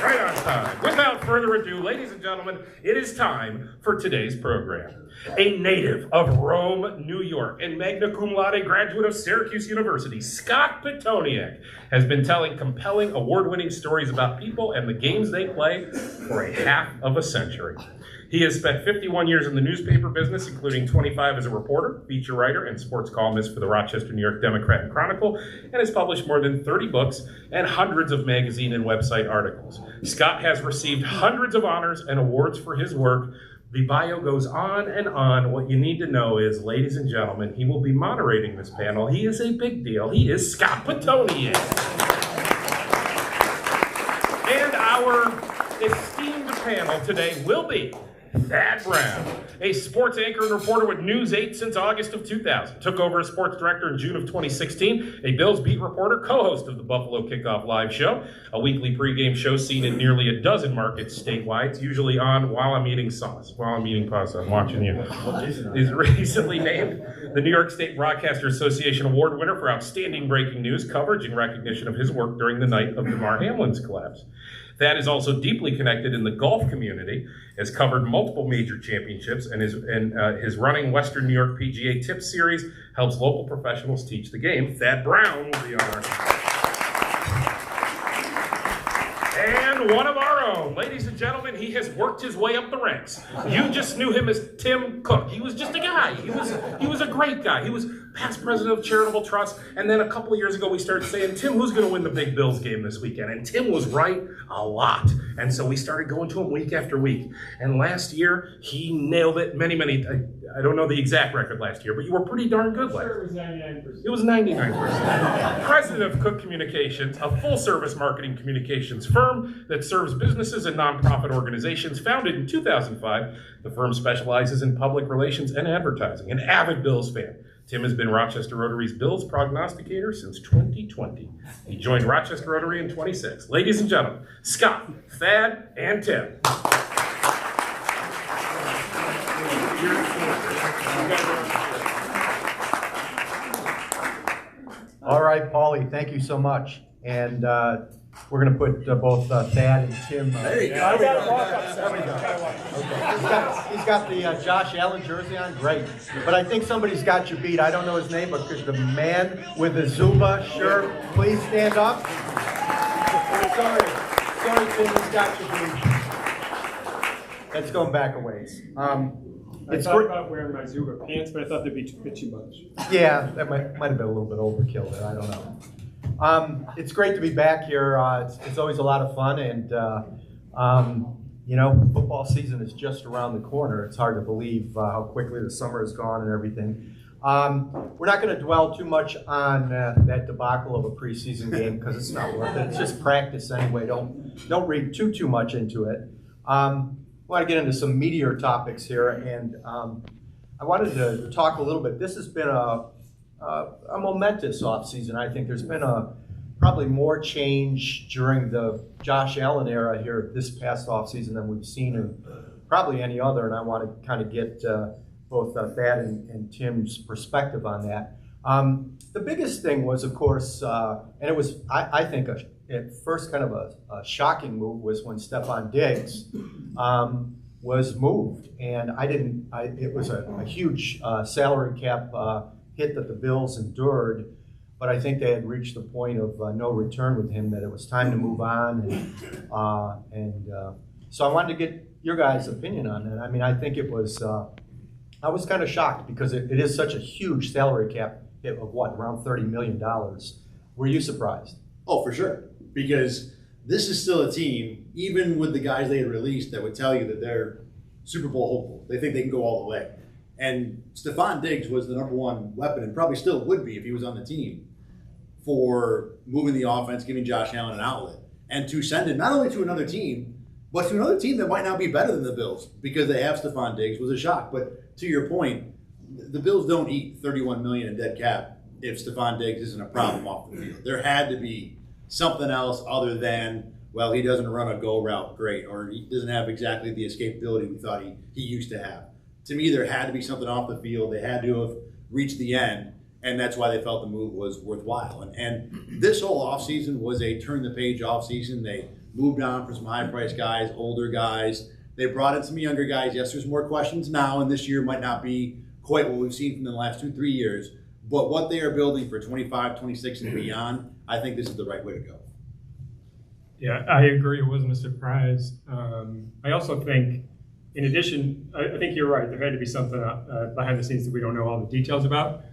Right on time. Without further ado, ladies and gentlemen, it is time for today's program. A native of Rome, New York, and magna cum laude graduate of Syracuse University, Scott Pitoniak has been telling compelling, award-winning stories about people and the games they play for a half of a century. He has spent 51 years in the newspaper business, including 25 as a reporter, feature writer, and sports columnist for the Rochester, New York Democrat and Chronicle, and has published more than 30 books and hundreds of magazine and website articles. Scott has received hundreds of honors and awards for his work. The bio goes on and on. What you need to know is, ladies and gentlemen, he will be moderating this panel. He is a big deal. He is Scott Pitoniak. And our esteemed panel today will be Thad Brown, a sports anchor and reporter with News 8 since August of 2000. Took over as sports director in June of 2016, a Bills beat reporter, co-host of the Buffalo Kickoff Live Show, a weekly pregame show seen in nearly a dozen markets statewide. It's usually on while I'm eating sauce, while I'm eating pasta. I'm watching you. He's recently named the New York State Broadcaster Association Award winner for outstanding breaking news coverage in recognition of his work during the night of Damar Hamlin's collapse. Thad is also deeply connected in the golf community, has covered multiple major championships, and his running Western New York PGA Tips Series helps local professionals teach the game. Thad Brown will be on our show. And one of our own, ladies and gentlemen, he has worked his way up the ranks. You just knew him as Tim Cook. He was just a guy. He was a great guy. He was past president of Charitable Trust, and then a couple of years ago we started saying, Tim, who's going to win the big Bills game this weekend? And Tim was right a lot. And so we started going to him week after week. And last year, he nailed it many, I don't know the exact record last year, but you were pretty darn good last year. It was 99%. President of Cook Communications, a full-service marketing communications firm that serves businesses and nonprofit organizations. Founded in 2005, the firm specializes in public relations and advertising. An avid Bills fan, Tim has been Rochester Rotary's Bills prognosticator since 2020. He joined Rochester Rotary in 26. Ladies and gentlemen, Scott, Thad, and Tim. All right, Paulie, thank you so much. And we're going to put both Thad and Tim. There you go. There we go. Okay. He's got the Josh Allen jersey on. Great. But I think somebody's got you beat. I don't know his name, but the man with the Zuba shirt, please stand up. Sorry, Tim, he's got you beat. That's going back a ways. I thought about wearing my Zuba pants, but I thought they'd be a bit too much. Yeah, that might have been a little bit overkill there. I don't know. It's great to be back here. It's always a lot of fun, and football season is just around the corner. It's hard to believe how quickly the summer has gone and everything. We're not going to dwell too much on that debacle of a preseason game because it's not worth it. It's just practice anyway. Don't read too much into it. I want to get into some meatier topics here, and I wanted to talk a little bit. This has been a momentous offseason. I think there's been probably more change during the Josh Allen era here this past offseason than we've seen in probably any other, and I want to kind of get both Thad and Tim's perspective on that. The biggest thing was, of course, and it was, I think, at first kind of a shocking move was when Stephon Diggs was moved, and it was a huge salary cap hit that the Bills endured, but I think they had reached the point of no return with him, that it was time to move on, and so I wanted to get your guys' opinion on that. I mean, I think it was, I was kind of shocked because it is such a huge salary cap hit of around $30 million. Were you surprised? Oh, for sure. Because this is still a team, even with the guys they had released, that would tell you that they're Super Bowl hopeful. They think they can go all the way. And Stephon Diggs was the number one weapon, and probably still would be if he was on the team, for moving the offense, giving Josh Allen an outlet, and to send him not only to another team, but to another team that might not be better than the Bills because they have Stephon Diggs was a shock. But to your point, the Bills don't eat $31 million in dead cap if Stephon Diggs isn't a problem off the field. There had to be something else other than, well, he doesn't run a go route great, or he doesn't have exactly the escapability we thought he used to have. To me, there had to be something off the field. They had to have reached the end, and that's why they felt the move was worthwhile. And this whole offseason was a turn-the-page offseason. They moved on from some high-priced guys, older guys. They brought in some younger guys. Yes, there's more questions now, and this year might not be quite what we've seen from the last 2-3 years. But what they are building for 25, 26, and beyond, I think this is the right way to go. Yeah, I agree. It wasn't a surprise. I also think, in addition, I think you're right. There had to be something behind the scenes that we don't know all the details about.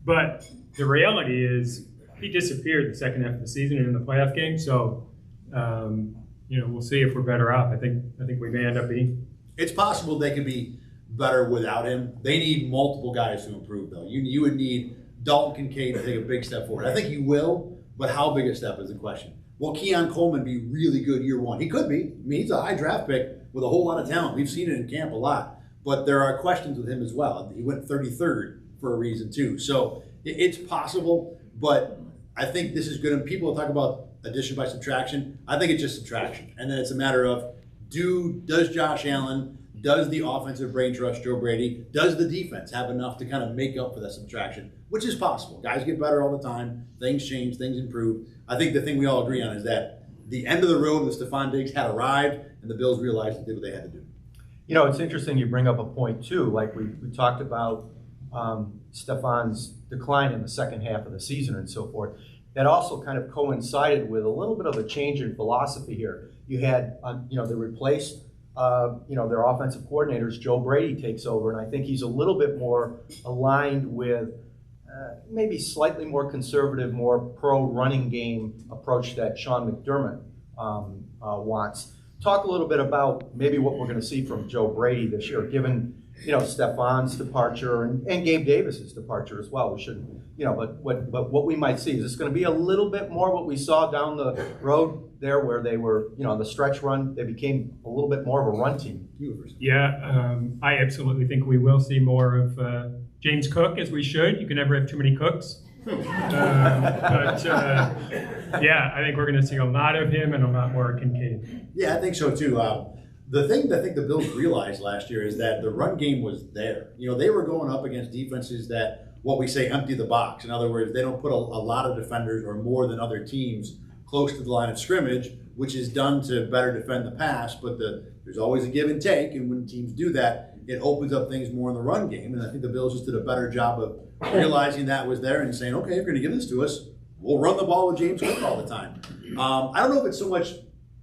But the reality is, he disappeared the second half of the season and in the playoff game. So, we'll see if we're better off. I think we may end up being. It's possible they could be better without him. They need multiple guys to improve, though. You would need Dalton Kincaid to take a big step forward. I think he will, but how big a step is the question. Will Keon Coleman be really good year one? He could be. I mean, he's a high draft pick with a whole lot of talent. We've seen it in camp a lot. But there are questions with him as well. He went 33rd for a reason, too. So it's possible, but I think this is good. And people talk about addition by subtraction. I think it's just subtraction. And then it's a matter of, does Josh Allen, does the offensive brain trust Joe Brady, does the defense have enough to kind of make up for that subtraction, which is possible. Guys get better all the time. Things change. Things improve. I think the thing we all agree on is that the end of the road with Stephon Diggs had arrived, and the Bills realized they did what they had to do. It's interesting you bring up a point, too. Like we talked about Stephon's decline in the second half of the season and so forth. That also kind of coincided with a little bit of a change in philosophy here. You had, they replaced their offensive coordinators. Joe Brady takes over, and I think he's a little bit more aligned with maybe slightly more conservative, more pro-running game approach that Sean McDermott wants. Talk a little bit about maybe what we're going to see from Joe Brady this year, given Stephon's departure and Gabe Davis's departure as well. We shouldn't, but what we might see is this going to be a little bit more what we saw down the road there, where they were, on the stretch run, they became a little bit more of a run team. Yeah, I absolutely think we will see more of James Cook, as we should. You can never have too many cooks. I think we're going to see a lot of him and a lot more Kincaid. Yeah, I think so too. The thing that I think the Bills realized last year is that the run game was there. They were going up against defenses that, what we say, empty the box. In other words, they don't put a lot of defenders or more than other teams close to the line of scrimmage, which is done to better defend the pass. But there's always a give and take, and when teams do that, it opens up things more in the run game. And I think the Bills just did a better job of realizing that was there and saying, okay, if you're going to give this to us, we'll run the ball with James Cook all the time. I don't know if it's so much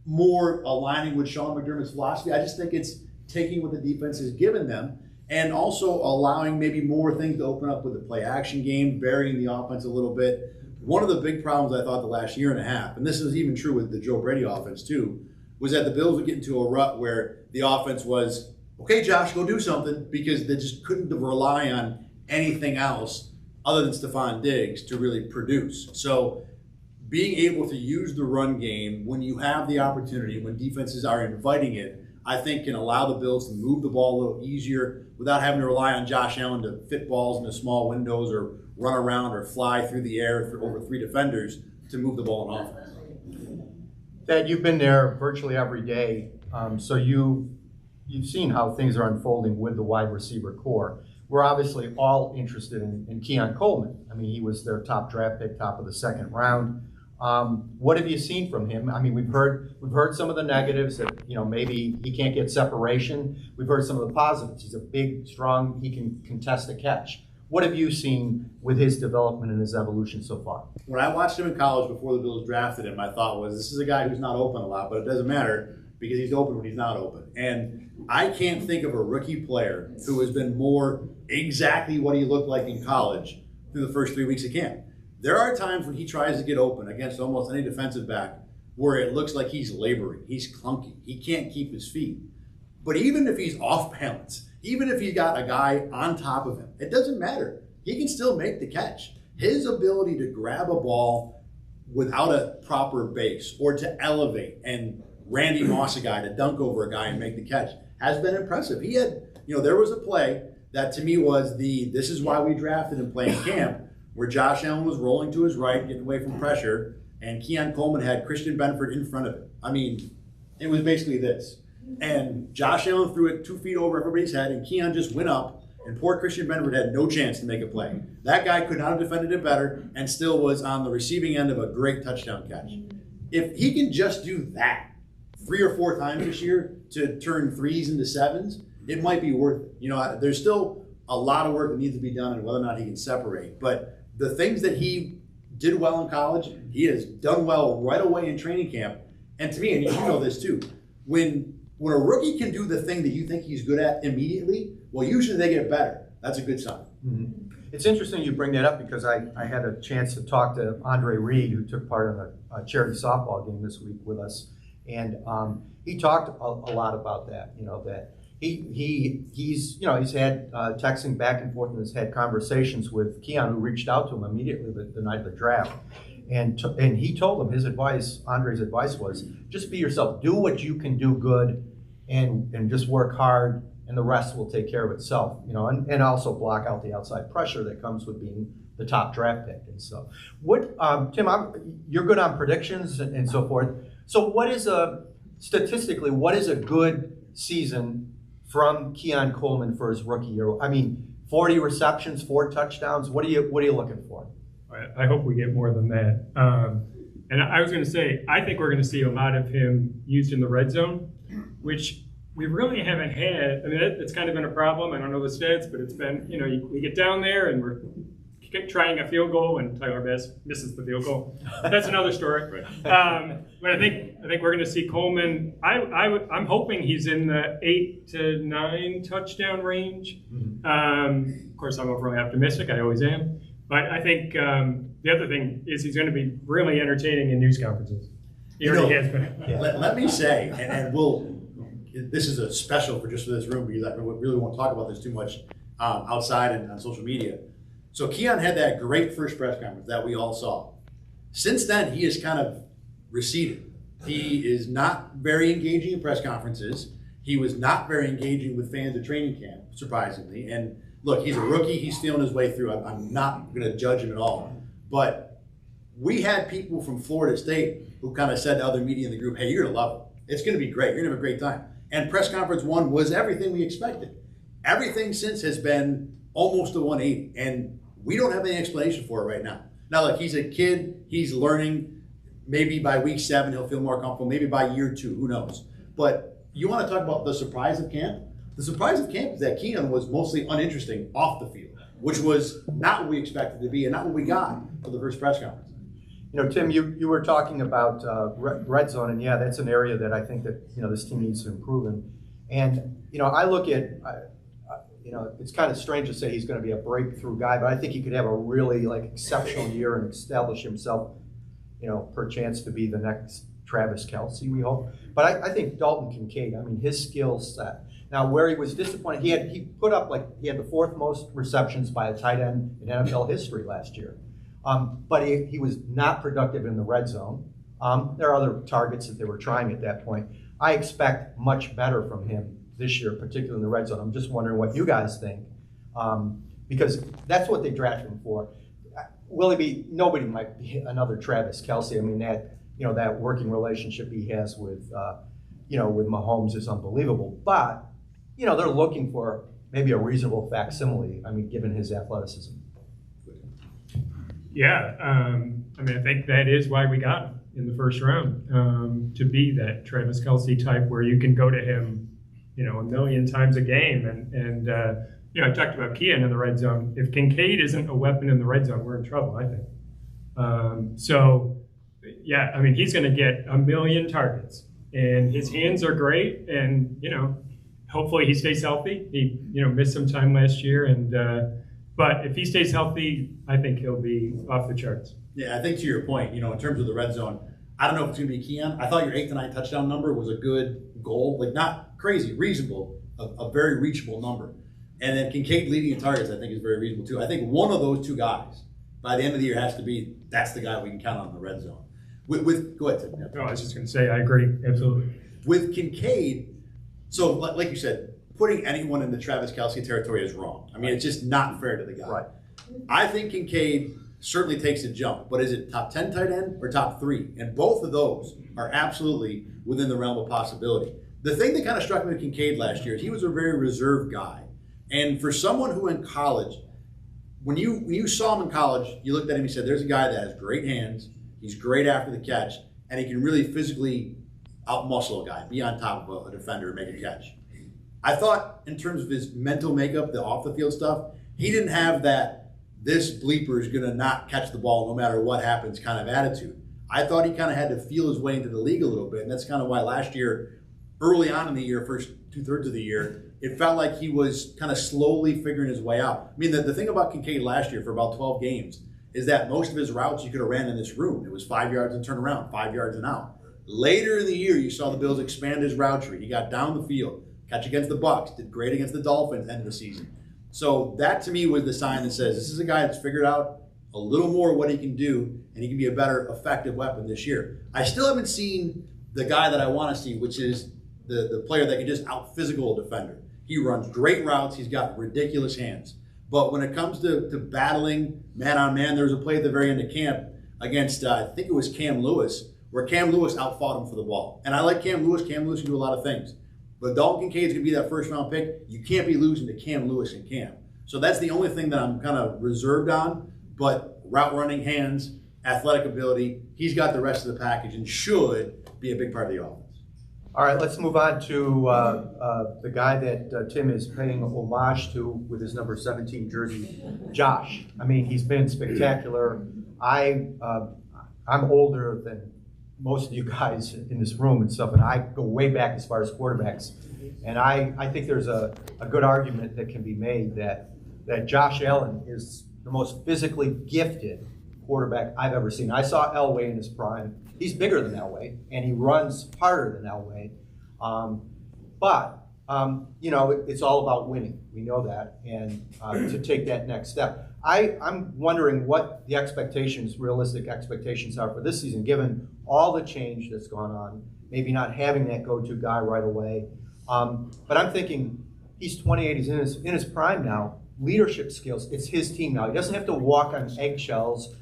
more aligning with Sean McDermott's philosophy. I just think it's taking what the defense has given them and also allowing maybe more things to open up with the play action game, varying the offense a little bit. One of the big problems I thought the last year and a half, and this is even true with the Joe Brady offense too, was that the Bills would get into a rut where the offense was, okay, Josh, go do something, because they just couldn't rely on anything else other than Stephon Diggs to really produce. So being able to use the run game when you have the opportunity, when defenses are inviting it, I think can allow the Bills to move the ball a little easier without having to rely on Josh Allen to fit balls into small windows or run around or fly through the air over 3 defenders to move the ball in offense. Dad, you've been there virtually every day, so you've seen how things are unfolding with the wide receiver core. We're obviously all interested in Keon Coleman. I mean, he was their top draft pick, top of the second round. What have you seen from him? I mean, we've heard some of the negatives that, maybe he can't get separation. We've heard some of the positives. He's a big, strong, he can contest a catch. What have you seen with his development and his evolution so far? When I watched him in college before the Bills drafted him, my thought was, this is a guy who's not open a lot, but it doesn't matter because he's open when he's not open. And I can't think of a rookie player who has been more exactly what he looked like in college through the first 3 weeks of camp. There are times when he tries to get open against almost any defensive back where it looks like he's laboring, he's clunky, he can't keep his feet. But even if he's off balance, even if he's got a guy on top of him, it doesn't matter. He can still make the catch. His ability to grab a ball without a proper base or to elevate and Randy Moss a guy to dunk over a guy and make the catch has been impressive. He had, there was a play that to me was this is why we drafted him playing camp, where Josh Allen was rolling to his right, getting away from pressure, and Keon Coleman had Christian Benford in front of him. I mean, it was basically this. And Josh Allen threw it 2 feet over everybody's head, and Keon just went up, and poor Christian Benford had no chance to make a play. That guy could not have defended it better and still was on the receiving end of a great touchdown catch. If he can just do that, 3 or 4 times this year to turn 3s into 7s, it might be worth it. You know, there's still a lot of work that needs to be done and whether or not he can separate. But the things that he did well in college, he has done well right away in training camp. And to me, and you know this too, when a rookie can do the thing that you think he's good at immediately, well, usually they get better. That's a good sign. Mm-hmm. It's interesting you bring that up because I had a chance to talk to Andre Reed, who took part in a charity softball game this week with us, and he talked a lot about that. You know, that he's had texting back and forth and has had conversations with Keon, who reached out to him immediately the night of the draft, and he told him his advice. Andre's advice was just be yourself, do what you can do good, and just work hard. And the rest will take care of itself, you know, and also block out the outside pressure that comes with being the top draft pick and stuff. What, Tim, you're good on predictions and so forth. So statistically, what is a good season from Keon Coleman for his rookie year? I mean, 40 receptions, 4 touchdowns. What are you looking for? I hope we get more than that. And I was going to say, I think we're going to see a lot of him used in the red zone, which we really haven't had. I mean, it's kind of been a problem. I don't know the stats, but it's been, you know, we get down there and we're trying a field goal and Tyler Bass misses the field goal. That's another story. But I think we're going to see Coleman. I'm hoping he's in the 8 to 9 touchdown range. Of course, I'm overly optimistic. I always am. But I think the other thing is he's going to be really entertaining in news conferences. He already has been. Yeah. Let me say, and this is a special for this room because I really won't talk about this too much outside and on social media. So Keon had that great first press conference that we all saw. Since then, he has kind of receded. He is not very engaging in press conferences. He was not very engaging with fans at training camp, surprisingly. And look, he's a rookie. He's feeling his way through. I'm not going to judge him at all. But we had people from Florida State who kind of said to other media in the group, hey, you're going to love it. It's going to be great. You're going to have a great time. And press conference 1 was everything we expected. Everything since has been almost a 180. And we don't have any explanation for it right now. Now, look, he's a kid. He's learning. Maybe by week 7, he'll feel more comfortable. Maybe by year 2, who knows? But you want to talk about the surprise of camp? The surprise of camp is that Keon was mostly uninteresting off the field, which was not what we expected to be and not what we got for the first press conference. You know, Tim, you were talking about red zone, and yeah, that's an area that I think that, you know, this team needs to improve in. And, you know, I look at, you know, it's kind of strange to say he's going to be a breakthrough guy, but I think he could have a really, like, exceptional year and establish himself, you know, perchance to be the next Travis Kelce, we hope. But I think Dalton Kincaid, I mean, his skill set. Now, where he was disappointed, he had the 4th most receptions by a tight end in NFL history last year. But he was not productive in the red zone. There are other targets that they were trying at that point. I expect much better from him this year, particularly in the red zone. I'm just wondering what you guys think, because that's what they drafted him for. Will he be? Nobody might be another Travis Kelce. I mean, that working relationship he has with with Mahomes is unbelievable. But they're looking for maybe a reasonable facsimile. I mean, given his athleticism. Yeah, I mean, I think that is why we got him in the first round, to be that Travis Kelce type where you can go to him, a million times a game. And I talked about Keon in the red zone. If Kincaid isn't a weapon in the red zone, we're in trouble, I think. Yeah, I mean, he's going to get a million targets, and his hands are great, and, hopefully he stays healthy. He, missed some time last year, but if he stays healthy, I think he'll be off the charts. Yeah, I think to your point, in terms of the red zone, I don't know if it's going to be Keon. I thought your 8 to 9 touchdown number was a good goal, like not crazy, reasonable, a very reachable number. And then Kincaid leading in targets, I think, is very reasonable too. I think one of those two guys by the end of the year has to be, that's the guy we can count on in the red zone. Go ahead, Tim. No, I was just going to say, I agree, absolutely. With Kincaid, so like you said, putting anyone in the Travis Kelce territory is wrong. I mean, it's just not fair to the guy. Right. I think Kincaid certainly takes a jump, but is it top 10 tight end or top 3? And both of those are absolutely within the realm of possibility. The thing that kind of struck me with Kincaid last year is he was a very reserved guy. And for someone who in college, when you saw him in college, you looked at him and said, there's a guy that has great hands, he's great after the catch, and he can really physically out-muscle a guy, be on top of a defender and make a catch. I thought in terms of his mental makeup, the off-the-field stuff, he didn't have that this bleeper is going to not catch the ball no matter what happens kind of attitude. I thought he kind of had to feel his way into the league a little bit, and that's kind of why last year, early on in the year, first 2/3 of the year, it felt like he was kind of slowly figuring his way out. I mean, the thing about Kincaid last year for about 12 games is that most of his routes you could have ran in this room. It was 5 yards and turn around, 5 yards and out. Later in the year, you saw the Bills expand his route tree. He got down the field, catch against the Bucks, did great against the Dolphins end of the season. So that to me was the sign that says this is a guy that's figured out a little more what he can do, and he can be a better effective weapon this year. I still haven't seen the guy that I want to see, which is the player that can just out-physical a defender. He runs great routes. He's got ridiculous hands. But when it comes to battling man-on-man, there was a play at the very end of camp against, I think it was Cam Lewis, where Cam Lewis outfought him for the ball. And I like Cam Lewis. Cam Lewis can do a lot of things. But Dalton Kincaid's going to be that first-round pick. You can't be losing to Cam Lewis and Cam. So that's the only thing that I'm kind of reserved on. But route running, hands, athletic ability, he's got the rest of the package and should be a big part of the offense. All right, let's move on to the guy that Tim is paying homage to with his number 17 jersey, Josh. I mean, he's been spectacular. I'm older than most of you guys in this room and stuff, and I go way back as far as quarterbacks. And I think there's a good argument that can be made that Josh Allen is the most physically gifted quarterback I've ever seen. I saw Elway in his prime. He's bigger than Elway, and he runs harder than Elway. But it's all about winning. We know that, and to take that next step. I'm wondering what the realistic expectations are for this season, given all the change that's gone on, maybe not having that go-to guy right away. But I'm thinking he's 28, he's in his prime now. Leadership skills, it's his team now. He doesn't have to walk on eggshells,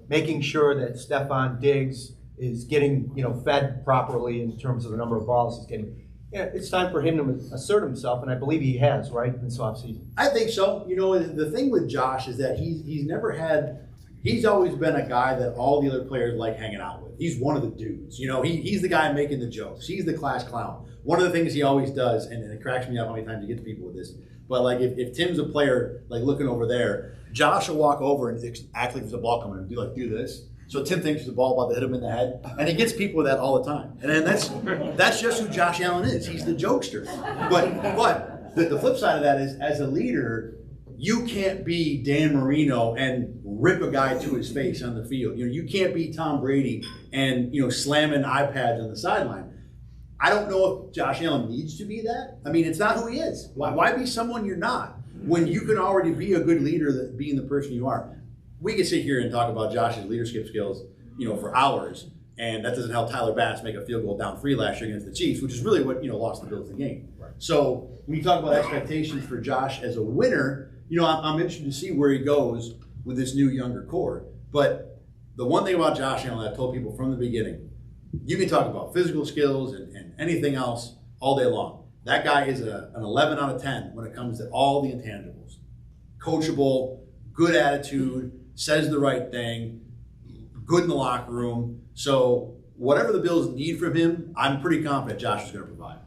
making sure that Stephon Diggs is getting, fed properly in terms of the number of balls he's getting. Yeah, it's time for him to assert himself, and I believe he has, right, in this offseason. I think so. The thing with Josh is that he's always been a guy that all the other players like hanging out with. He's one of the dudes. He's the guy making the jokes. He's the class clown. One of the things he always does, and it cracks me up how many times you get to people with this, but like if Tim's a player, like looking over there, Josh will walk over and act like there's a ball coming and do this. So Tim thinks there's a ball about to hit him in the head, and he gets people with that all the time. And then that's just who Josh Allen is. He's the jokester. But the flip side of that is, as a leader, you can't be Dan Marino and rip a guy to his face on the field. You can't be Tom Brady and slamming iPads on the sideline. I don't know if Josh Allen needs to be that. I mean, it's not who he is. Why be someone you're not when you can already be a good leader, being the person you are? We could sit here and talk about Josh's leadership skills, for hours, and that doesn't help Tyler Bass make a field goal down 3 last year against the Chiefs, which is really what lost the Bills the game. Right. So when you talk about expectations for Josh as a winner, I'm interested to see where he goes with this new younger core. But the one thing about Josh Allen, I've told people from the beginning, you can talk about physical skills and anything else all day long. That guy is an 11 out of 10 when it comes to all the intangibles. Coachable, good attitude, says the right thing, good in the locker room. So whatever the Bills need from him, I'm pretty confident Josh is going to provide.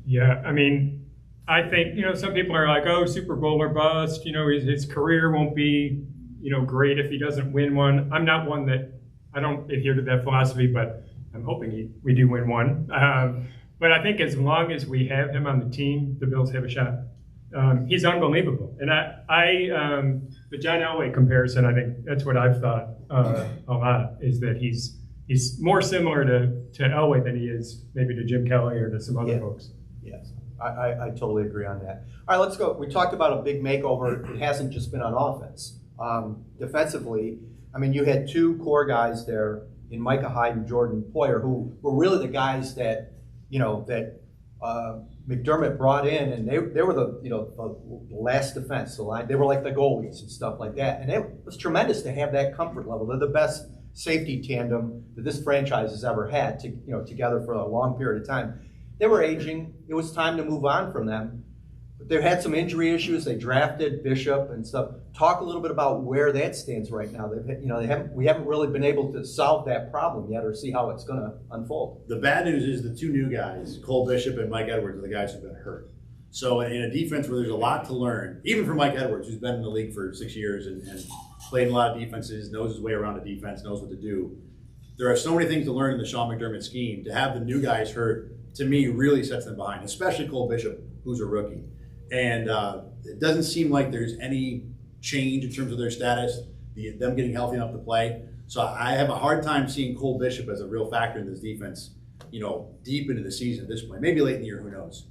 Yeah, I mean, I think, some people are like, oh, Super Bowl or bust. His career won't be, great if he doesn't win one. I'm not one that, I don't adhere to that philosophy, but I'm hoping we do win one. But I think as long as we have him on the team, the Bills have a shot. He's unbelievable. And the John Elway comparison, I think that's what I've thought a lot, is that he's more similar to Elway than he is maybe to Jim Kelly or to some other folks. Yes, I totally agree on that. All right, let's go. We talked about a big makeover. It hasn't just been on offense. Defensively, I mean, you had 2 core guys there in Micah Hyde and Jordan Poyer, who were really the guys that McDermott brought in, and they were the last defense, the line. They were like the goalies and stuff like that, and it was tremendous to have that comfort level. They're the best safety tandem that this franchise has ever had, together for a long period of time. They were aging. It was time to move on from them. But they had some injury issues. They drafted Bishop and stuff. talk a little bit about where that stands right now. We haven't really been able to solve that problem yet or see how it's going to unfold. The bad news is the two new guys, Cole Bishop and Mike Edwards, are the guys who've been hurt. So in a defense where there's a lot to learn, even for Mike Edwards, who's been in the league for 6 years and played in a lot of defenses, knows his way around a defense, knows what to do. There are so many things to learn in the Sean McDermott scheme. To have the new guys hurt, to me, really sets them behind, especially Cole Bishop, who's a rookie. And it doesn't seem like there's any change in terms of their status, them getting healthy enough to play. So I have a hard time seeing Cole Bishop as a real factor in this defense, deep into the season at this point. Maybe late in the year, who knows.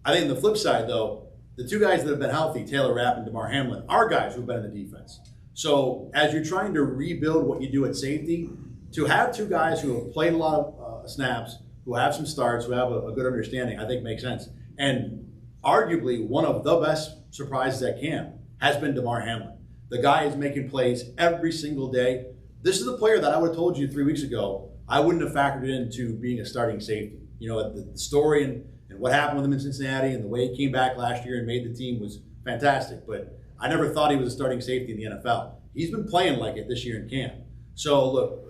I think on the flip side, though, the two guys that have been healthy, Taylor Rapp and DeMar Hamlin, are guys who've been in the defense. So as you're trying to rebuild what you do at safety, to have two guys who have played a lot of snaps, who have some starts, who have a good understanding, I think makes sense. And arguably one of the best surprises at camp has been DeMar Hamlin. The guy is making plays every single day. This is a player that I would have told you 3 weeks ago I wouldn't have factored into being a starting safety. The story and what happened with him in Cincinnati and the way he came back last year and made the team was fantastic. But I never thought he was a starting safety in the NFL. He's been playing like it this year in camp. So look,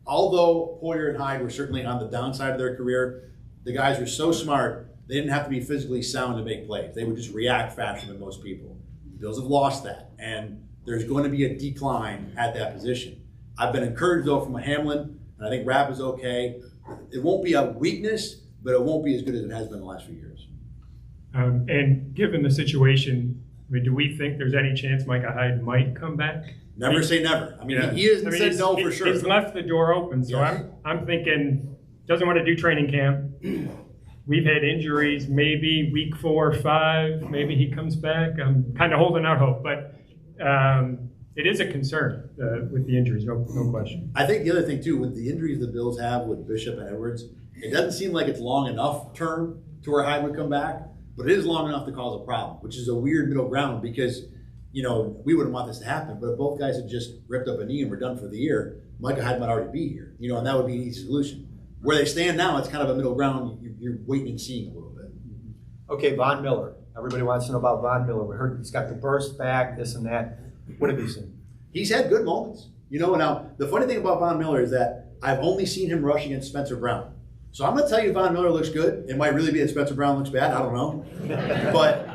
although Poyer and Hyde were certainly on the downside of their career, the guys were so smart, they didn't have to be physically sound to make plays. They would just react faster than most people. The Bills have lost that, and there's going to be a decline at that position. I've been encouraged, though, from Hamlin, and I think Rapp is okay. It won't be a weakness, but it won't be as good as it has been the last few years. And given the situation, do we think there's any chance Micah Hyde might come back? Never say never. He hasn't said no for sure. He's left the door open, so yes. I'm thinking doesn't want to do training camp. We've had injuries, maybe week 4 or 5, maybe he comes back. I'm kind of holding out hope, but it is a concern with the injuries, no question. I think the other thing, too, with the injuries the Bills have with Bishop and Edwards, it doesn't seem like it's long enough term to where Hyde would come back, but it is long enough to cause a problem, which is a weird middle ground because, we wouldn't want this to happen, but if both guys had just ripped up a knee and were done for the year, Micah Hyde might already be here, and that would be an easy solution. Where they stand now, it's kind of a middle ground. You're waiting and seeing a little bit. Okay, Von Miller. Everybody wants to know about Von Miller. We heard he's got the burst back, this and that. What have you seen? He's had good moments. Now, the funny thing about Von Miller is that I've only seen him rush against Spencer Brown. So I'm going to tell you Von Miller looks good. It might really be that Spencer Brown looks bad. I don't know. But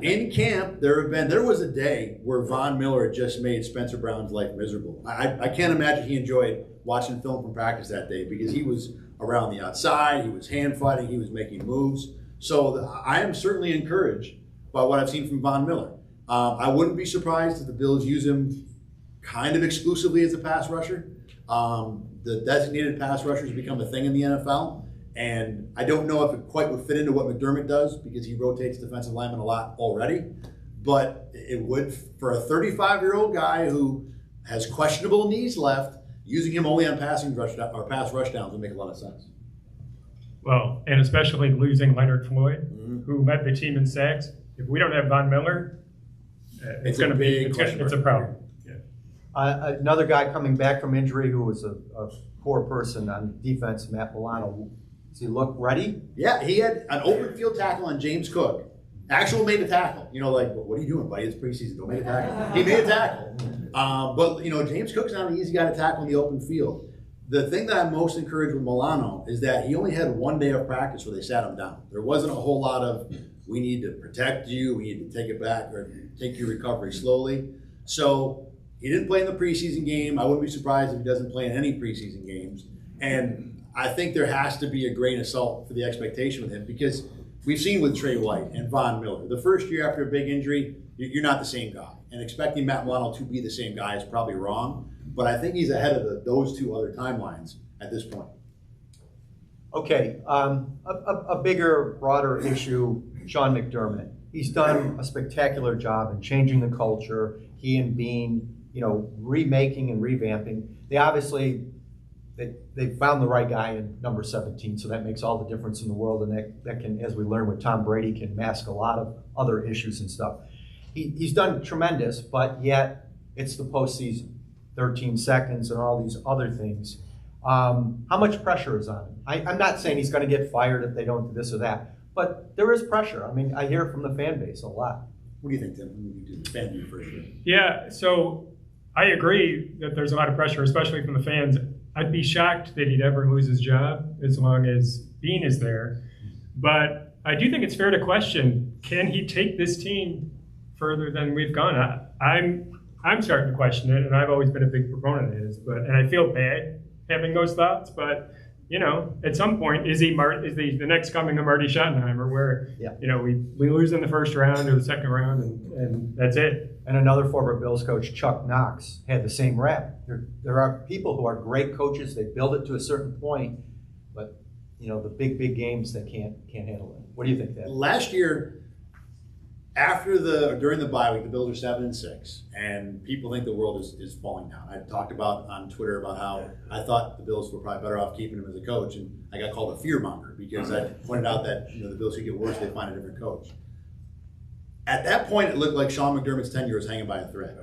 in camp, there was a day where Von Miller just made Spencer Brown's life miserable. I can't imagine he enjoyed watching film from practice that day because he was around the outside, he was hand fighting, he was making moves. So I am certainly encouraged by what I've seen from Von Miller. I wouldn't be surprised if the Bills use him kind of exclusively as a pass rusher. The designated pass rusher has become a thing in the NFL, and I don't know if it quite would fit into what McDermott does because he rotates defensive linemen a lot already, but it would for a 35-year-old guy who has questionable knees left. Using him only on pass rush downs would make a lot of sense. Well, and especially losing Leonard Floyd, who led the team in sacks. If we don't have Von Miller, it's going to be it's a problem. Yeah. Another guy coming back from injury who was a poor person on defense, Matt Milano. Does he look ready? Yeah, he had an open field tackle on James Cook. Actual made a tackle. What are you doing, buddy? It's preseason. Don't make a tackle. He made a tackle. But James Cook's not an easy guy to tackle in the open field. The thing that I'm most encouraged with Milano is that he only had 1 day of practice where they sat him down. There wasn't a whole lot of, we need to protect you, we need to take it back, or take your recovery slowly. So he didn't play in the preseason game. I wouldn't be surprised if he doesn't play in any preseason games. And I think there has to be a grain of salt for the expectation with him because we've seen with Trey White and Von Miller, the first year after a big injury, you're not the same guy. And expecting Matt Milano to be the same guy is probably wrong. But I think he's ahead of those two other timelines at this point. Okay, a bigger, broader issue, Sean McDermott. He's done a spectacular job in changing the culture, he and Bean, remaking and revamping. They obviously, they found the right guy in number 17, so that makes all the difference in the world, and that can, as we learned with Tom Brady, can mask a lot of other issues and stuff. He's done tremendous, but yet it's the postseason, 13 seconds and all these other things. How much pressure is on him? I'm not saying he's going to get fired if they don't do this or that, but there is pressure. I hear it from the fan base a lot. What do you think, Tim? When you do fan view first year? Yeah, so I agree that there's a lot of pressure, especially from the fans. I'd be shocked that he'd ever lose his job as long as Bean is there. But I do think it's fair to question, can he take this team further than we've gone? I'm starting to question it, and I've always been a big proponent of his. And I feel bad having those thoughts, but at some point, is he the next coming of Marty Schottenheimer, where we lose in the first round or the second round, and that's it. And another former Bills coach, Chuck Knox, had the same rap. There are people who are great coaches. They build it to a certain point, but the big games they can't handle it. What do you think, Dad? Last year, during the bye week, the Bills are 7-6, and people think the world is falling down. I talked about on Twitter about how I thought the Bills were probably better off keeping him as a coach, and I got called a fearmonger because I pointed out that the Bills could get worse if they find a different coach. At that point, it looked like Sean McDermott's tenure was hanging by a thread,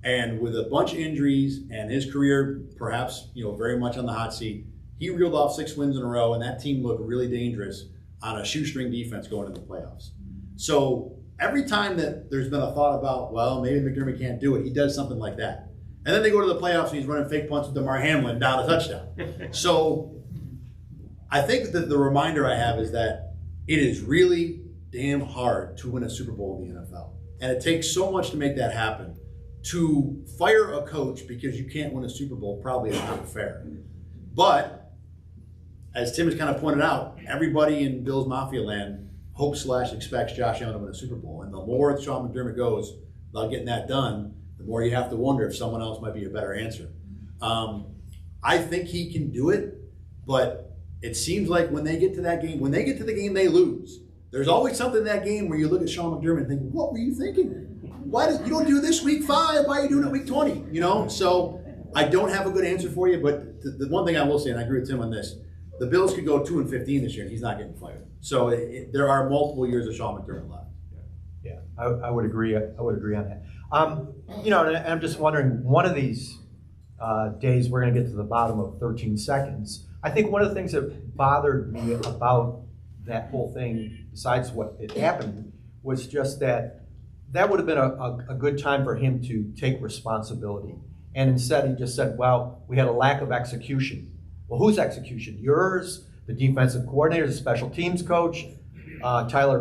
and with a bunch of injuries and his career perhaps very much on the hot seat, he reeled off 6 wins in a row, and that team looked really dangerous on a shoestring defense going into the playoffs. So every time that there's been a thought about, well, maybe McDermott can't do it, he does something like that. And then they go to the playoffs and he's running fake punts with DeMar Hamlin down a touchdown. So I think that the reminder I have is that it is really damn hard to win a Super Bowl in the NFL. And it takes so much to make that happen. To fire a coach because you can't win a Super Bowl probably is not fair. But as Tim has kind of pointed out, everybody in Bills Mafia land hopes/expects Josh Allen to win a Super Bowl. And the more Sean McDermott goes without getting that done, the more you have to wonder if someone else might be a better answer. I think he can do it, but it seems like when they get to that game, they lose. There's always something in that game where you look at Sean McDermott and think, what were you thinking? You don't do this week 5? Why are you doing it week 20? So I don't have a good answer for you, but the one thing I will say, and I agree with Tim on this, the Bills could go 2-15 this year, and he's not getting fired. So there are multiple years of Sean McDermott left. Yeah, I would agree. I would agree on that. And I'm just wondering, one of these days we're going to get to the bottom of 13 seconds. I think one of the things that bothered me about that whole thing, besides what it happened, was just that would have been a good time for him to take responsibility. And instead he just said, well, we had a lack of execution. Well, whose execution? Yours, the defensive coordinator, the special teams coach, Tyler,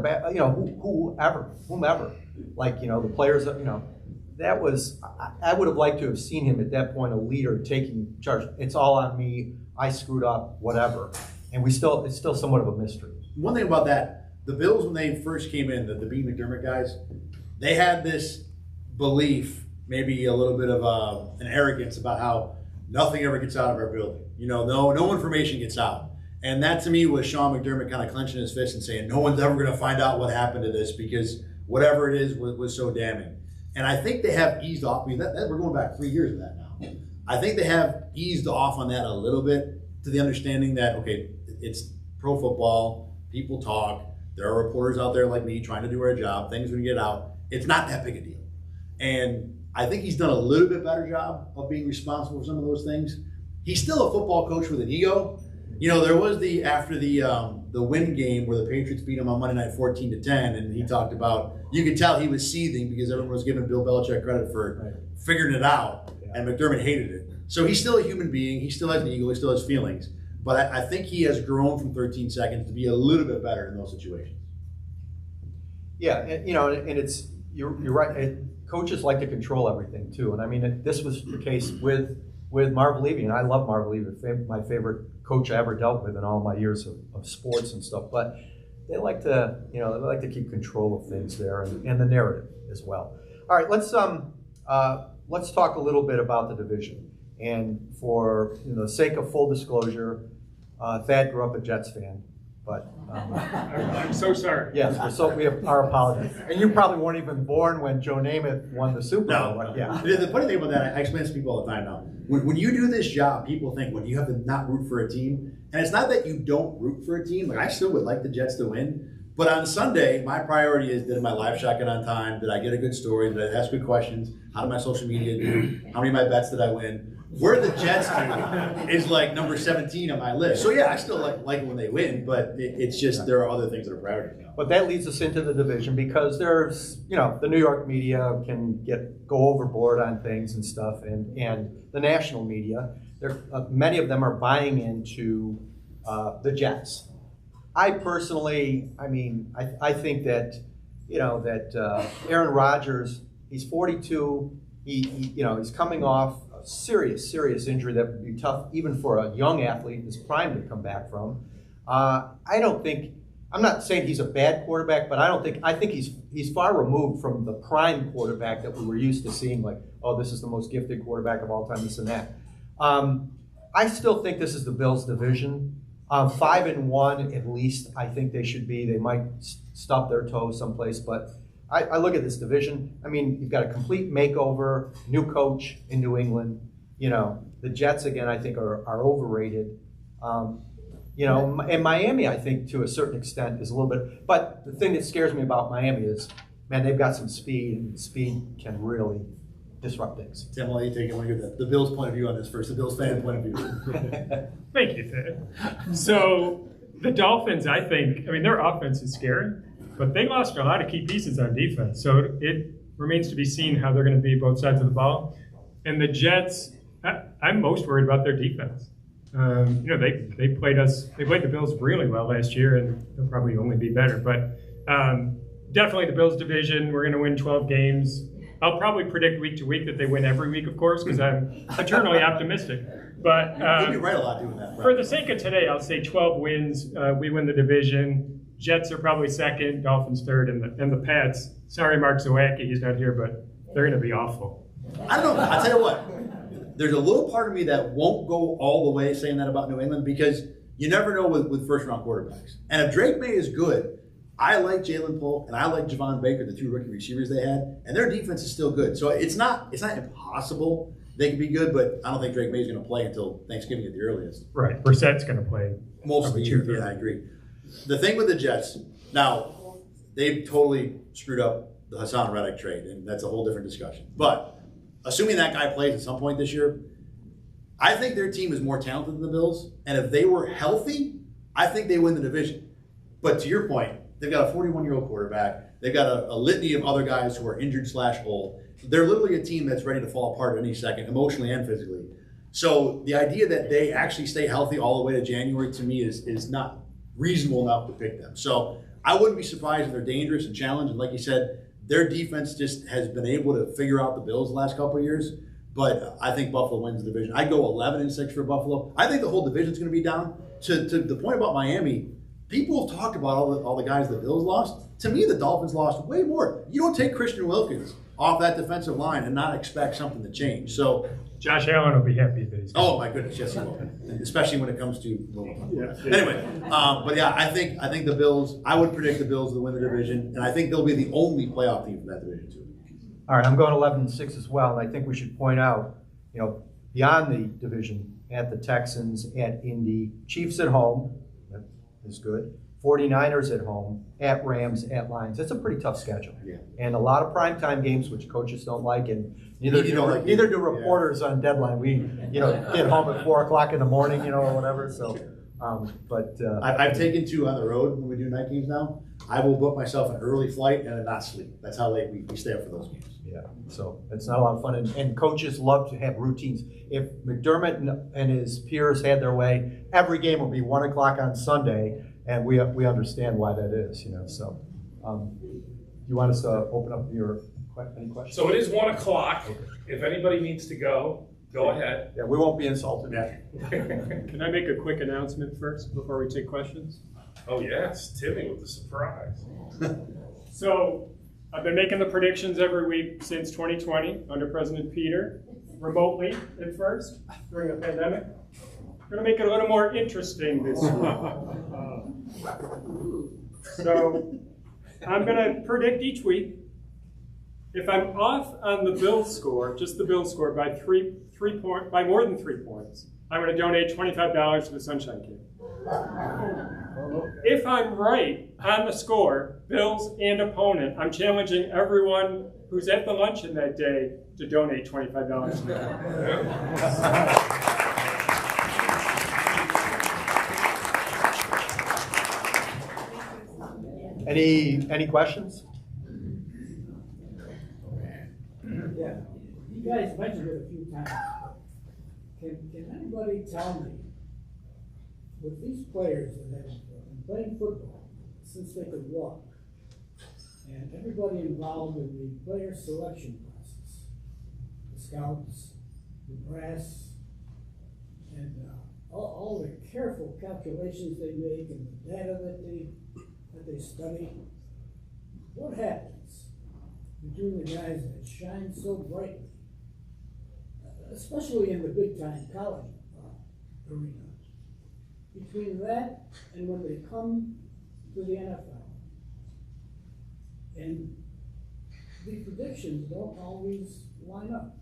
whomever. Like, the players, that was, I would have liked to have seen him at that point, a leader taking charge. It's all on me. I screwed up, whatever. And it's still somewhat of a mystery. One thing about that, the Bills, when they first came in, the Bean McDermott guys, they had this belief, maybe a little bit of an arrogance about how nothing ever gets out of our building. No information gets out. And that to me was Sean McDermott kind of clenching his fist and saying, no one's ever going to find out what happened to this because whatever it is was so damning. And I think they have eased off. I mean, we're going back 3 years of that now. I think they have eased off on that a little bit to the understanding that, okay, it's pro football, people talk, there are reporters out there like me trying to do our job, things when you get out, it's not that big a deal. And I think he's done a little bit better job of being responsible for some of those things. He's still a football coach with an ego. There was after the win game where the Patriots beat him on Monday night 14-10, and he talked about, you could tell he was seething because everyone was giving Bill Belichick credit for figuring it out, and McDermott hated it. So he's still a human being. He still has an ego. He still has feelings. But I think he has grown from 13 seconds to be a little bit better in those situations. Yeah, and it's you're right. Coaches like to control everything too, and I mean this was the case with Marv Levy, and I love Marv Levy, my favorite coach I ever dealt with in all my years of sports and stuff. But they like to keep control of things there and the narrative as well. All right, let's talk a little bit about the division. And for the sake of full disclosure, Thad grew up a Jets fan. But I'm so sorry. Yes, so we have our apologies. And you probably weren't even born when Joe Namath won the Super Bowl. No. Yeah. The funny thing about that, I explain this to people all the time now. When you do this job, people think, well, you have to not root for a team. And it's not that you don't root for a team. Like, I still would like the Jets to win. But on Sunday, my priority is, did my live shot get on time? Did I get a good story? Did I ask good questions? How did my social media do? How many of my bets did I win? Where the Jets do is like number 17 on my list. So yeah, I still like when they win, but it's just there are other things that are priorities now. But that leads us into the division because there's, the New York media can go overboard on things and stuff, and the national media, many of them are buying into the Jets. I personally, I think that, that Aaron Rodgers, he's 42, he's coming off a serious injury that would be tough even for a young athlete in his prime to come back from. I'm not saying he's a bad quarterback, but I think he's far removed from the prime quarterback that we were used to seeing, like, oh, this is the most gifted quarterback of all time, this and that. I still think this is the Bills' division. 5-1 at least, I think they should be. They might stub their toes someplace, but I look at this division. You've got a complete makeover, new coach in New England. The Jets, again, I think are overrated. And Miami, I think, to a certain extent, is a little bit. But the thing that scares me about Miami is, man, they've got some speed, and speed can really disrupt things. Tim, I'll let you take it. I want to get the Bills' point of view on this first, the Bills fan point of view. Thank you, Ted. So the Dolphins, I think, their offense is scary, but they lost a lot of key pieces on defense. So it remains to be seen how they're going to be both sides of the ball. And the Jets, I'm most worried about their defense. They played the Bills really well last year, and they'll probably only be better. But definitely the Bills division, we're going to win 12 games. I'll probably predict week to week that they win every week, of course, because I'm eternally optimistic. But you'd be right a lot doing that. Right? For the sake of today, I'll say 12 wins. We win the division. Jets are probably second, Dolphins third, and the Pats. Sorry, Mark Zawacki, he's not here, but they're going to be awful. I don't know. I'll tell you what. There's a little part of me that won't go all the way saying that about New England because you never know with first-round quarterbacks. And if Drake May is good, I like Jalen Polk and I like Javon Baker, the two rookie receivers they had, and their defense is still good. So it's not impossible they can be good, but I don't think Drake May is going to play until Thanksgiving at the earliest. Right. Brissett's going to play most of the year. Yeah, I agree. The thing with the Jets, now, they've totally screwed up the Hassan Reddick trade, and that's a whole different discussion. But assuming that guy plays at some point this year, I think their team is more talented than the Bills, and if they were healthy, I think they win the division. But to your point, they've got a 41-year-old quarterback. They've got a litany of other guys who are injured/old. They're literally a team that's ready to fall apart any second, emotionally and physically. So the idea that they actually stay healthy all the way to January, to me, is not reasonable enough to pick them. So I wouldn't be surprised if they're dangerous and challenged. And like you said, their defense just has been able to figure out the Bills the last couple of years. But I think Buffalo wins the division. I'd go 11-6 for Buffalo. I think the whole division's going to be down. To the point about Miami, people have talked about all the guys the Bills lost. To me, the Dolphins lost way more. You don't take Christian Wilkins off that defensive line and not expect something to change. So Josh Allen will be happy that he's oh my goodness, yes he will. Especially when it comes to Anyway, but yeah, I think the Bills. I would predict the Bills to win the division, and I think they'll be the only playoff team from that division too. All right, I'm going 11-6 as well, and I think we should point out, beyond the division, at the Texans, at Indy, Chiefs at home, that is good. 49ers at home, at Rams, at Lions. That's a pretty tough schedule. Yeah. And a lot of primetime games, which coaches don't like, and neither do reporters on deadline. We, get home at 4 o'clock in the morning, or whatever. So, I've taken 2 on the road when we do night games now. I will book myself an early flight and then not sleep. That's how late we stay up for those games. Yeah, so it's not a lot of fun. And coaches love to have routines. If McDermott and his peers had their way, every game would be 1 o'clock on Sunday. And we understand why that is, So, you want us to open up any questions? So it is 1 o'clock. If anybody needs to go ahead. Yeah, we won't be insulted. Can I make a quick announcement first before we take questions? Oh yes, Timmy with the surprise. So I've been making the predictions every week since 2020 under President Peter, remotely at first during the pandemic. We're going to make it a little more interesting this week. So I'm going to predict each week. If I'm off on the Bills score, just the Bills score by by more than 3 points, I'm going to donate $25 to the Sunshine Kid. If I'm right on the score, Bills and opponent, I'm challenging everyone who's at the luncheon that day to donate $25 to me. Any questions? Yeah, you guys mentioned it a few times. Can anybody tell me, with these players that have been playing football since they could walk, and everybody involved in the player selection process, the scouts, the brass, and all the careful calculations they make and the data that they study, what happens between the guys that shine so brightly, especially in the big time college arena, between that and when they come to the NFL? And the predictions don't always line up.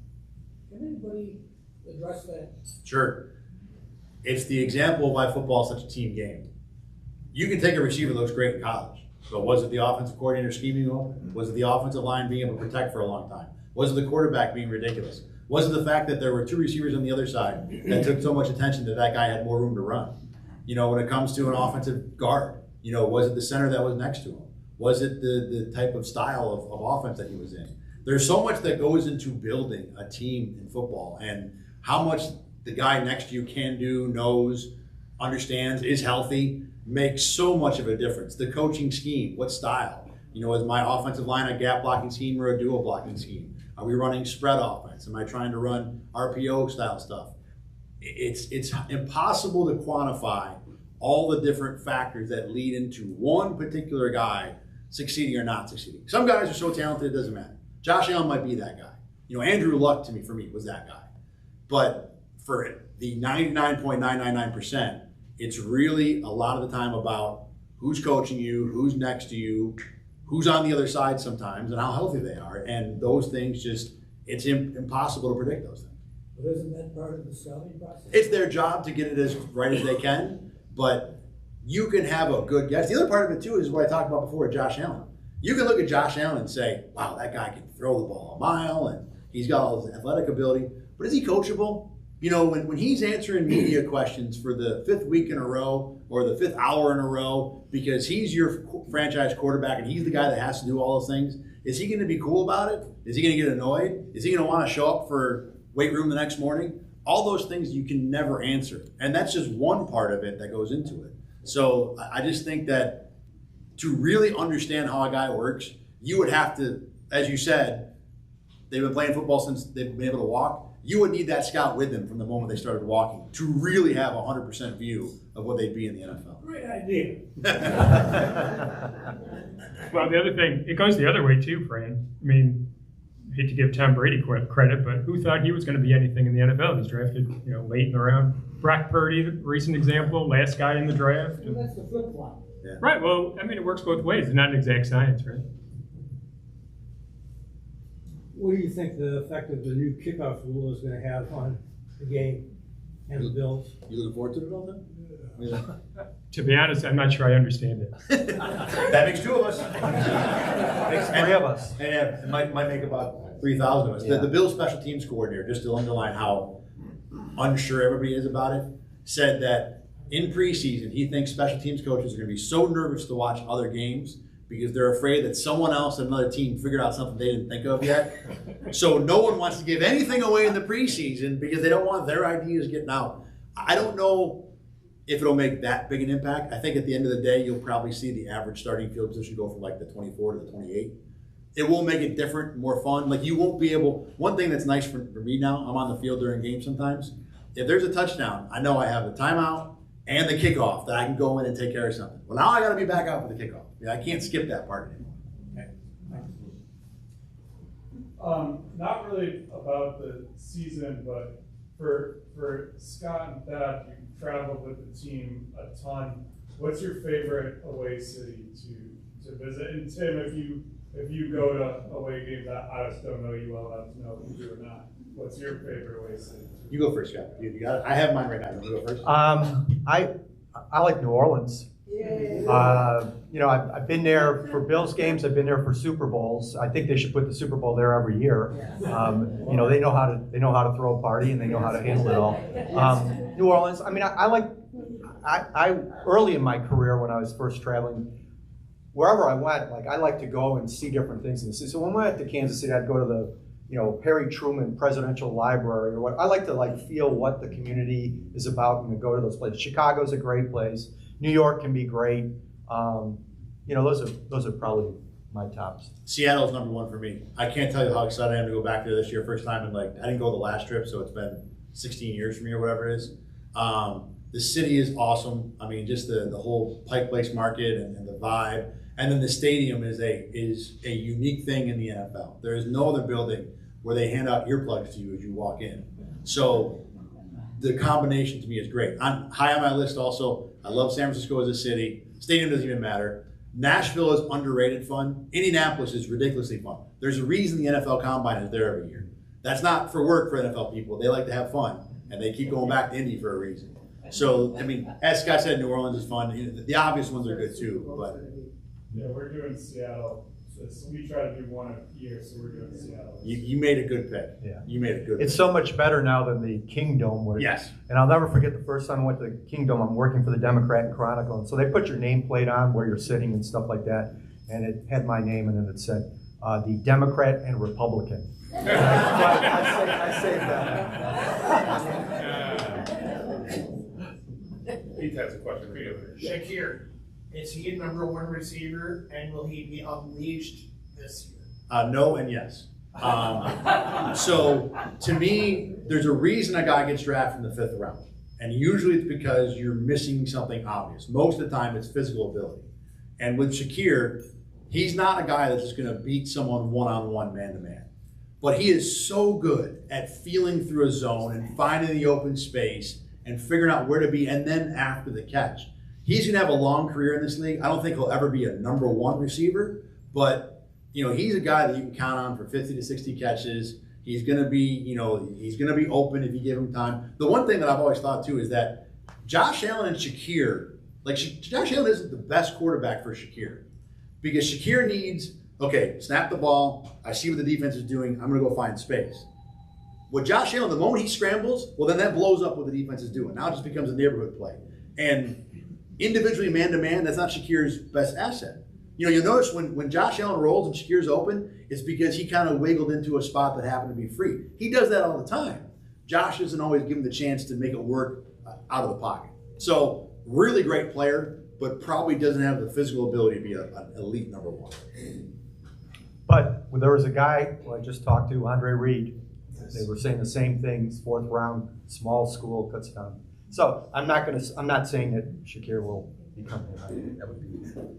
Can anybody address that? Sure. It's the example of why football is such a team game. You can take a receiver that looks great in college, but was it the offensive coordinator scheming him? Was it the offensive line being able to protect for a long time? Was it the quarterback being ridiculous? Was it the fact that there were two receivers on the other side that took so much attention that guy had more room to run? You know, when it comes to an offensive guard, you know, was it the center that was next to him? Was it the type of style of offense that he was in? There's so much that goes into building a team in football, and how much the guy next to you can do, knows, understands, is healthy, makes so much of a difference. The coaching scheme, what style? You know, is my offensive line a gap blocking scheme or a dual blocking scheme? Are we running spread offense? Am I trying to run RPO style stuff? It's impossible to quantify all the different factors that lead into one particular guy succeeding or not succeeding. Some guys are so talented it doesn't matter. Josh Allen might be that guy. You know, Andrew Luck for me was that guy. But for the 99.999%, it's really a lot of the time about who's coaching you, who's next to you, who's on the other side sometimes, and how healthy they are. And those things it's impossible to predict those things. But isn't that part of the scouting process? It's their job to get it as right as they can, but you can have a good guess. The other part of it too is what I talked about before with Josh Allen. You can look at Josh Allen and say, wow, that guy can throw the ball a mile and he's got all his athletic ability, but is he coachable? You know, when he's answering media questions for the 5th week in a row or the 5th hour in a row because he's your franchise quarterback and he's the guy that has to do all those things, is he going to be cool about it? Is he going to get annoyed? Is he going to want to show up for weight room the next morning? All those things you can never answer. And that's just one part of it that goes into it. So I just think that to really understand how a guy works, you would have to, as you said, they've been playing football since they've been able to walk. You would need that scout with them from the moment they started walking to really have a 100% view of what they'd be in the NFL. Great idea. Well, the other thing, it goes the other way too, Fran. I mean, I hate to give Tom Brady credit, but who thought he was going to be anything in the NFL? He's drafted, you know, late in the round. Brock Purdy, recent example, last guy in the draft. Well, that's the flip-flop. Yeah. Right. Well, I mean, it works both ways. It's not an exact science, right? What do you think the effect of the new kickoff rule is going to have on the game and the Bills? You looking forward to it all then? To be honest, I'm not sure I understand it. That makes 2 of us. Makes 3 of us. And it might make about 3,000 of us. Yeah. The Bills special teams coordinator, just to underline how unsure everybody is about it, said that in preseason he thinks special teams coaches are going to be so nervous to watch other games because they're afraid that someone else on another team figured out something they didn't think of yet. So no one wants to give anything away in the preseason because they don't want their ideas getting out. I don't know if it'll make that big an impact. I think at the end of the day, you'll probably see the average starting field position go from like the 24 to the 28. It will make it different, more fun. Like you won't be able, one thing that's nice for me now, I'm on the field during games sometimes. If there's a touchdown, I know I have the timeout and the kickoff that I can go in and take care of something. Well, now I got to be back out for the kickoff. Yeah, I can't skip that part anymore. Okay. Not really about the season, but for Scott and Thad, you traveled with the team a ton. What's your favorite away city to visit? And Tim, if you go to away games, I just don't know you well enough to know if you do or not. What's your favorite away city? You go first, Scott. You got it. I have mine right now. You go first. I like New Orleans. You I've been there for Bills games. I've been there for Super Bowls. I think they should put the Super Bowl there every year. They know how to throw a party and they know how to handle it all. New Orleans. I mean, I early in my career when I was first traveling, wherever I went, I like to go and see different things in the city. So when I went to Kansas City, I'd go to the Harry Truman Presidential Library or what. I like to feel what the community is about and go to those places. Chicago's a great place. New York can be great. Those are probably my tops. Seattle's number one for me. I can't tell you how excited I am to go back there this year. First time in I didn't go the last trip, so it's been 16 years for me or whatever it is. The city is awesome. I mean, just the whole Pike Place Market and the vibe. And then the stadium is a unique thing in the NFL. There is no other building where they hand out earplugs to you as you walk in. So the combination to me is great. I'm high on my list also. I love San Francisco as a city. Stadium doesn't even matter. Nashville is underrated fun. Indianapolis is ridiculously fun. There's a reason the NFL Combine is there every year. That's not for work for NFL people. They like to have fun, and they keep going back to Indy for a reason. So, I mean, as Scott said, New Orleans is fun. The obvious ones are good too. But yeah, we're doing Seattle. So we try to do one a year, so we're doing Seattle. You made a good pick. Yeah. You made a good pick. It's so much better now than the Kingdom. Yes. And I'll never forget the first time I went to the Kingdom. I'm working for the Democrat and Chronicle. And so they put your nameplate on where you're sitting and stuff like that. And it had my name and then it said, the Democrat and Republican. I saved that. Pete has a question for you. Shakir, is he a number one receiver and will he be unleashed this year? No and yes. So to me, there's a reason a guy gets drafted in the 5th round. And usually it's because you're missing something obvious. Most of the time it's physical ability. And with Shakir, he's not a guy that's just going to beat someone one-on-one, man-to-man. But he is so good at feeling through a zone and finding the open space and figuring out where to be, and then after the catch. He's going to have a long career in this league. I don't think he'll ever be a number one receiver, but he's a guy that you can count on for 50 to 60 catches. He's going to be, he's going to be open if you give him time. The one thing that I've always thought too is that Josh Allen and Shakir, Josh Allen isn't the best quarterback for Shakir because Shakir needs, okay, snap the ball. I see what the defense is doing. I'm going to go find space. With Josh Allen, the moment he scrambles, well, then that blows up what the defense is doing. Now it just becomes a neighborhood play. And individually, man-to-man, that's not Shakir's best asset. You'll notice when Josh Allen rolls and Shakir's open, it's because he kind of wiggled into a spot that happened to be free. He does that all the time. Josh doesn't always give him the chance to make it work out of the pocket. So, really great player, but probably doesn't have the physical ability to be an elite number one. But there was a guy who I just talked to, Andre Reed. They were saying the same things. 4th round, small school, cuts down. So I'm not saying that Shakir will become. That would be.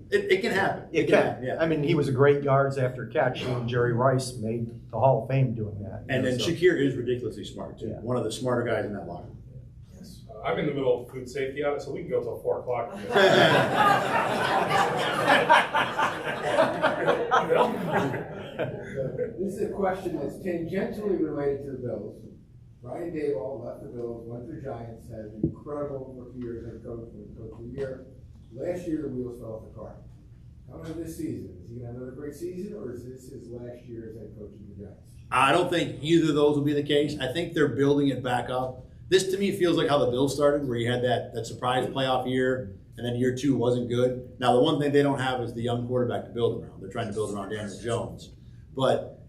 It can happen. It can. Yeah. I mean, he was a great yards after catch. He and Jerry Rice made the Hall of Fame doing that. And then Shakir is ridiculously smart too. Yeah. One of the smarter guys in that locker room. Yes. I'm in the middle of food safety audit, so we can go till 4 o'clock. This is a question that's tangentially related to the Bills. Brian Daboll left the Bills, went to the Giants, had an incredible rookie year as head coach, coach of the year. Last year, the wheels fell off the car. How about this season? Is he going to have another great season, or is this his last year as head coach of the Giants? I don't think either of those will be the case. I think they're building it back up. This, to me, feels like how the Bills started, where you had that surprise playoff year, and then year 2 wasn't good. Now, the one thing they don't have is the young quarterback to build around. They're trying to build around Daniel Jones. But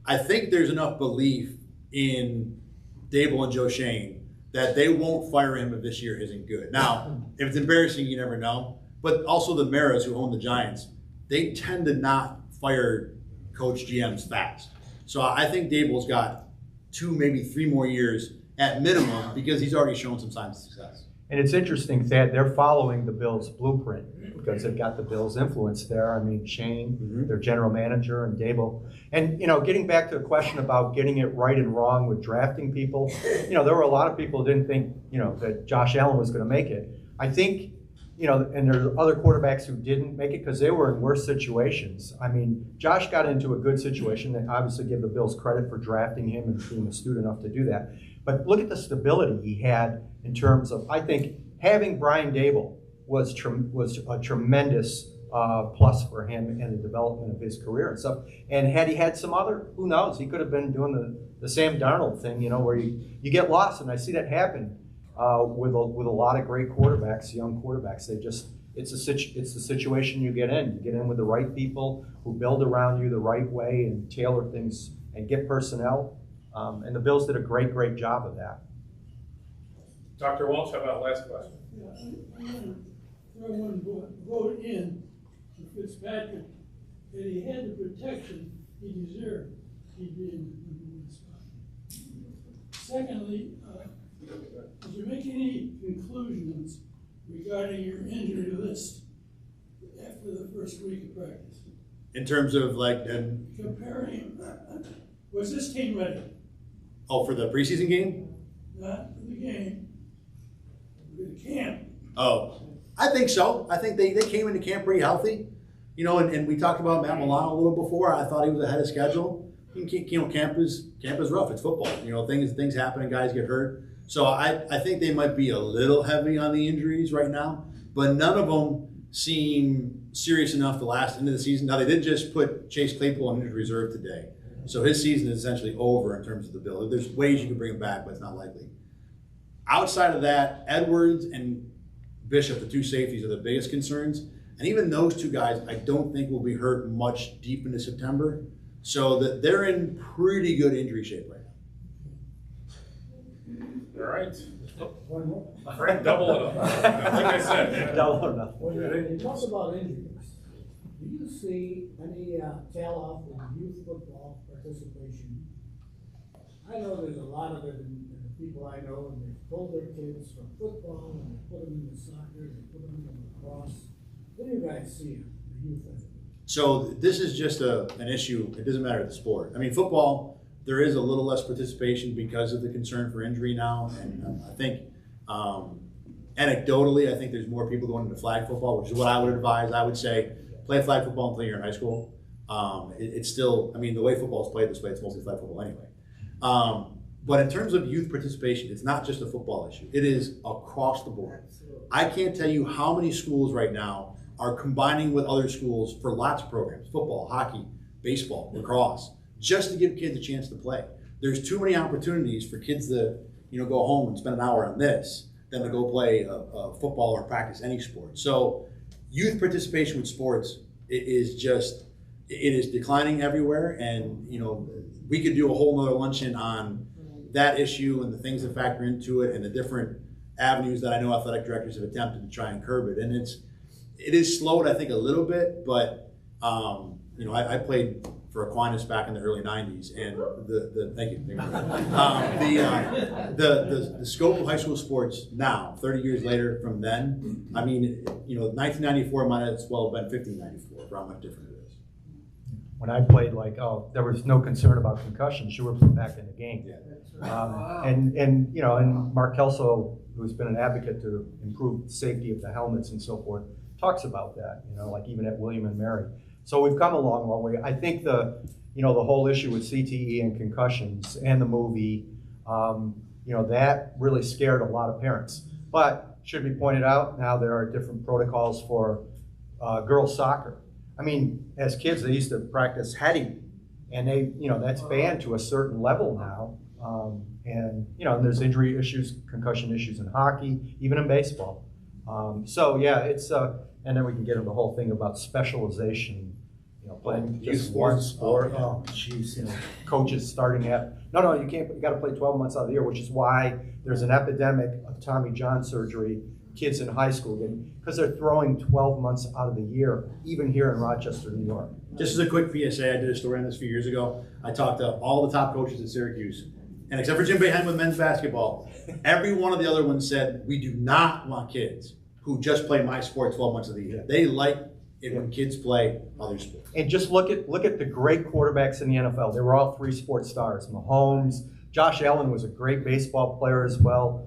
I think there's enough belief in Daboll and Joe Shane that they won't fire him if this year isn't good. Now, if it's embarrassing, you never know. But also the Maras, who own the Giants, they tend to not fire coach GMs fast. So I think Daboll's got 2, maybe 3 more years at minimum because he's already shown some signs of success. And it's interesting that they're following the Bills' blueprint because they've got the Bills' influence there. I mean, Shane, their general manager, and Daboll. And, getting back to the question about getting it right and wrong with drafting people, there were a lot of people who didn't think, that Josh Allen was going to make it. I think, and there's other quarterbacks who didn't make it because they were in worse situations. I mean, Josh got into a good situation and obviously give the Bills credit for drafting him and being astute enough to do that. But look at the stability he had in terms of, I think, having Brian Daboll was a tremendous plus for him and the development of his career and stuff. And had he had some other, who knows, he could have been doing the Sam Darnold thing, where you get lost. And I see that happen with a lot of great quarterbacks, young quarterbacks. It's the situation you get in. You get in with the right people who build around you the right way and tailor things and get personnel. And the Bills did a great job of that. Dr. Walsh, how about last question? Yeah, I'm gonna throw one vote in for Fitzpatrick, that he had the protection he deserved, he'd be in the number one spot. Secondly, did you make any conclusions regarding your injury list after the first week of practice? In terms of Comparing, was this team ready? for the preseason game? Not for the game, for the camp. Oh, I think so. I think they came into camp pretty healthy, and we talked about Matt Milano a little before. I thought he was ahead of schedule. Camp is rough. It's football. Things happen and guys get hurt. So I think they might be a little heavy on the injuries right now, but none of them seem serious enough to last into the season. Now, they did just put Chase Claypool on injured reserve today. So his season is essentially over in terms of the Bills. There's ways you can bring him back, but it's not likely. Outside of that, Edwards and Bishop, the two safeties, are the biggest concerns. And even those two guys, I don't think will be hurt much deep into September. So that they're in pretty good injury shape right now. All right. One more. Frank, double it up. Like I said. Double it up. When you talk about injuries, do you see any tail off in youth football participation? I know there's a lot of it in the people I know, and they pull their kids from football and they put them into soccer, they put them in lacrosse. What do you guys see in the youth end? So this is just an issue. It doesn't matter the sport. I mean, football, there is a little less participation because of the concern for injury now. And I think anecdotally, I think there's more people going into flag football, which is what I would advise. I would say play flag football until you're in high school. It's still, the way football is played this way, it's mostly flag football anyway. But in terms of youth participation, it's not just a football issue. It is across the board. I can't tell you how many schools right now are combining with other schools for lots of programs, football, hockey, baseball, lacrosse, just to give kids a chance to play. There's too many opportunities for kids to go home and spend an hour on this than to go play a football or practice any sport. So youth participation with sports it is declining everywhere. And, we could do a whole nother luncheon on that issue and the things that factor into it and the different avenues that I know athletic directors have attempted to try and curb it. And it is slowed, I think, a little bit, but I played for Aquinas back in the early '90s, and the scope of high school sports now, 30 years later from then, 1994 might as well have been 1594 for how much different it is. When I played, there was no concern about concussions. You were back in the game. Yeah. And Mark Kelso, who's been an advocate to improve the safety of the helmets and so forth, talks about that, even at William and Mary. So we've come a long way. I think the whole issue with CTE and concussions and the movie, that really scared a lot of parents. But should be pointed out, now there are different protocols for girls soccer. As kids, they used to practice heading, and that's banned to a certain level now. And there's injury issues, concussion issues in hockey, even in baseball. It's and then we can get into the whole thing about specialization, playing just one sport. Oh, jeez, coaches starting at you can't. You got to play 12 months out of the year, which is why there's an epidemic of Tommy John surgery. Kids in high school because they're throwing 12 months out of the year, even here in Rochester, New York. Just as a quick PSA, I did a story on this a few years ago. I talked to all the top coaches at Syracuse, and except for Jim Boeheim with men's basketball, every one of the other ones said, we do not want kids who just play my sport 12 months of the year. They like it when kids play other sports. And just look at the great quarterbacks in the NFL. They were all three sport stars. Mahomes, Josh Allen was a great baseball player as well.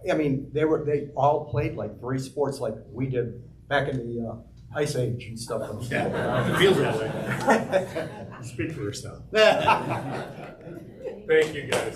They all played like three sports like we did back in the Ice Age and stuff. Yeah, it feels that way. Speak for yourself. Thank you, guys.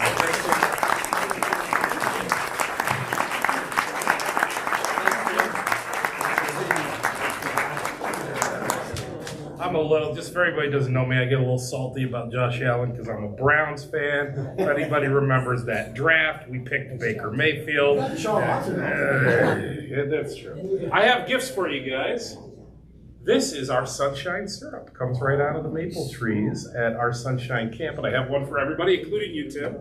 I'm a little, just for everybody who doesn't know me, I get a little salty about Josh Allen because I'm a Browns fan. If anybody remembers that draft, we picked Baker Mayfield. Yeah, that's true. I have gifts for you guys. This is our sunshine syrup. Comes right out of the maple trees at our sunshine camp, and I have one for everybody, including you, Tim.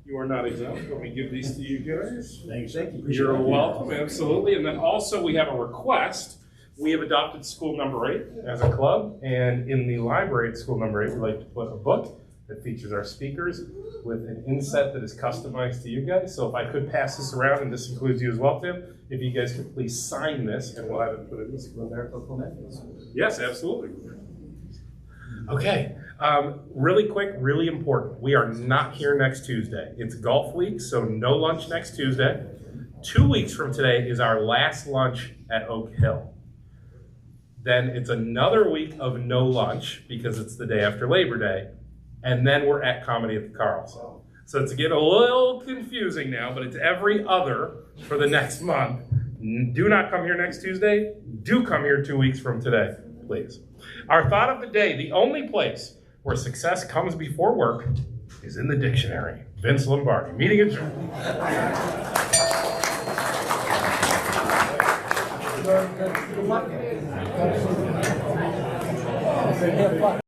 You are not exempt. Let me give these to you guys. Thank you. You're welcome, absolutely. And then also we have a request. We have adopted school number 8 as a club, and in the library at school number 8, we like to put a book that features our speakers with an inset that is customized to you guys. So if I could pass this around, and this includes you as well, Tim, if you guys could please sign this, and we'll have it put in this. Yes, absolutely. Okay, really quick, really important. We are not here next Tuesday. It's golf week, so no lunch next Tuesday. 2 weeks from today is our last lunch at Oak Hill. Then it's another week of no lunch because it's the day after Labor Day. And then we're at Comedy at the Carlson. So it's getting a little confusing now, but it's every other for the next month. Do not come here next Tuesday. Do come here 2 weeks from today, please. Our thought of the day, the only place where success comes before work is in the dictionary. Vince Lombardi. Meeting adjourned.